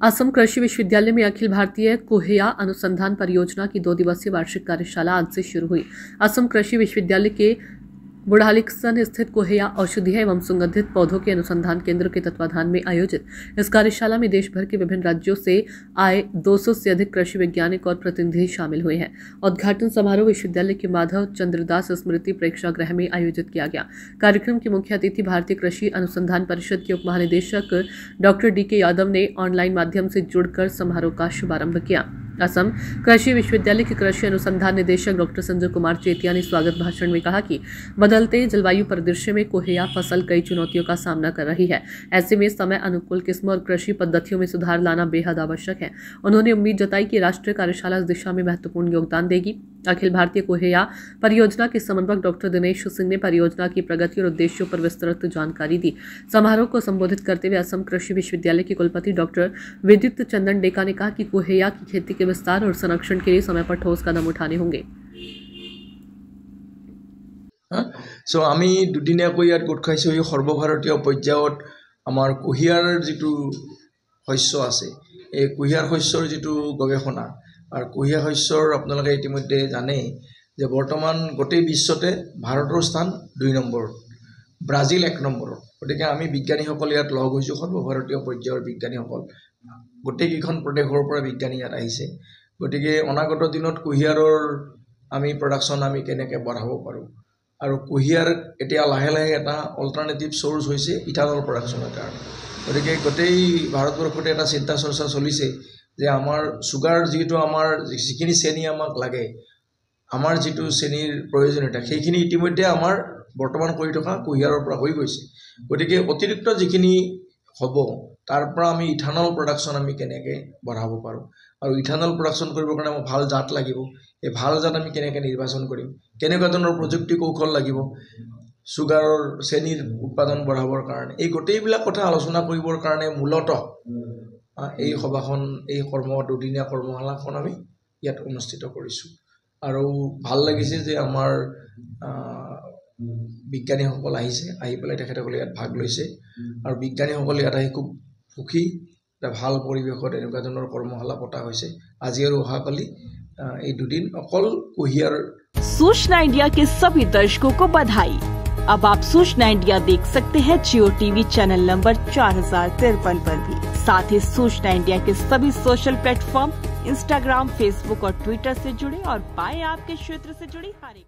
असम कृषि विश्वविद्यालय में अखिल भारतीय कुहिया अनुसंधान परियोजना की 2 दिवसीय वार्षिक कार्यशाला आज से शुरू हुई। असम कृषि विश्वविद्यालय के बुढ़ालिकसन स्थित कुहिया औषधीय एवं सुगंधित पौधों के अनुसंधान केंद्र के तत्वाधान में आयोजित इस कार्यशाला में देश भर के विभिन्न राज्यों से आए 200 से अधिक कृषि वैज्ञानिक और प्रतिनिधि शामिल हुए हैं। उद्घाटन समारोह विश्वविद्यालय के माधव चंद्रदास स्मृति प्रेक्षागृह में आयोजित किया गया। कार्यक्रम के मुख्य अतिथि भारतीय कृषि अनुसंधान परिषद के उप महानिदेशक डॉक्टर डी.के. यादव ने ऑनलाइन माध्यम से जुड़कर समारोह का शुभारंभ किया। असम कृषि विश्वविद्यालय के कृषि अनुसंधान निदेशक डॉक्टर संजय कुमार चेतिया ने स्वागत भाषण में कहा कि बदलते जलवायु परिदृश्य में कुहिया फसल कई चुनौतियों का सामना कर रही है। ऐसे में समय अनुकूल किस्मों और कृषि पद्धतियों में सुधार लाना बेहद आवश्यक है। उन्होंने उम्मीद जताई कि राष्ट्रीय कार्यशाला इस दिशा में महत्वपूर्ण योगदान देगी। अखिल भारतीय कुहिया परियोजना के समन्वयक डॉक्टर दिनेश सिंह ने परियोजना की प्रगति और उद्देश्यों पर विस्तृत जानकारी दी। समारोह को संबोधित करते हुए असम कृषि विश्वविद्यालय के कुलपति डॉक्टर विद्युत चंदन डेका ने कहा कि कुहिया की खेती के विस्तार और संरक्षण के लिए समय पर ठोस कदम उठाने होंगे। सो आमी दुदिनियाকৈ ইয়াত গোট খাইছো। এই সৰ্বভাৰতীয় পৰ্যায়ত আমাৰ কুহিয়াৰ যিটো শস্য আছে, এই কুহিয়াৰ শস্যৰ যিটো গৱেষণা আৰু কুহিয়াৰ শস্যৰ আপোনালোকে ইতিমধ্যে জানে যে বৰ্তমান গোটেই বিশ্বতে ভাৰতৰ স্থান 2 নম্বৰত, ব্ৰাজিল 1 নম্বৰত। গতিকে আমি বিজ্ঞানীসকল ইয়াত লগ হৈছোঁ, সৰ্বভাৰতীয় পৰ্যায়ৰ বিজ্ঞানীসকল, গোটেইকেইখন প্ৰদেশৰ পৰা বিজ্ঞানী ইয়াত আহিছে। গতিকে অনাগত দিনত কুহিয়াৰৰ আমি প্ৰডাকশ্যন আমি কেনেকৈ বঢ়াব পাৰোঁ আৰু কুহিয়াৰ এতিয়া লাহে লাহে এটা অল্টাৰনেটিভ সোৰ্স হৈছে ইথানল প্ৰডাকশ্যনৰ কাৰণে। গতিকে গোটেই ভাৰতবৰ্ষতে এটা চিন্তা চৰ্চা চলিছে যে আমাৰ সুগাৰ যিটো আমাৰ যিখিনি চেনি আমাক লাগে, আমাৰ যিটো চেনিৰ প্ৰয়োজনীয়তা সেইখিনি ইতিমধ্যে আমাৰ বৰ্তমান কৰি থকা কুহিয়াৰৰ পৰা হৈ গৈছে। গতিকে অতিৰিক্ত যিখিনি হ'ব তাৰ পৰা আমি ইথানল প্ৰডাকশ্যন আমি কেনেকৈ বঢ়াব পাৰোঁ আৰু ইথানল প্ৰডাকশ্যন কৰিবৰ কাৰণে আমাক ভাল জাত লাগিব। এই ভাল জাত আমি কেনেকৈ নিৰ্বাচন কৰিম, কেনেকুৱা ধৰণৰ প্ৰযুক্তি কৌশল লাগিব সুগাৰৰ চেনিৰ উৎপাদন বঢ়াবৰ কাৰণে, এই গোটেইবিলাক কথা আলোচনা কৰিবৰ কাৰণে মূলতঃ এই সভাখন, এই দুদিনীয়া কৰ্মশালাখন আমি ইয়াত অনুষ্ঠিত কৰিছোঁ। আৰু ভাল লাগিছে যে আমাৰ বিজ্ঞানীসকল আহিছে, আহি পেলাই তেখেতসকলে ইয়াত ভাগ লৈছে আৰু বিজ্ঞানীসকল ইয়াত আহি খুব সুখী। এটা ভাল পৰিৱেশত এনেকুৱা ধৰণৰ কৰ্মশালা পতা হৈছে। আজি আৰু অহাকালি এই 2 दिन অকল কুহিয়াৰ। सूचना इंडिया के सभी दर्शकों को बधाई। अब आप सूचना इंडिया देख सकते हैं जियो टीवी चैनल नंबर 4053 पर भी। साथ ही सूचना इंडिया के सभी सोशल प्लेटफॉर्म इंस्टाग्राम, फेसबुक और ट्विटर से जुड़े और पाएं आपके क्षेत्र से जुड़ी हर एक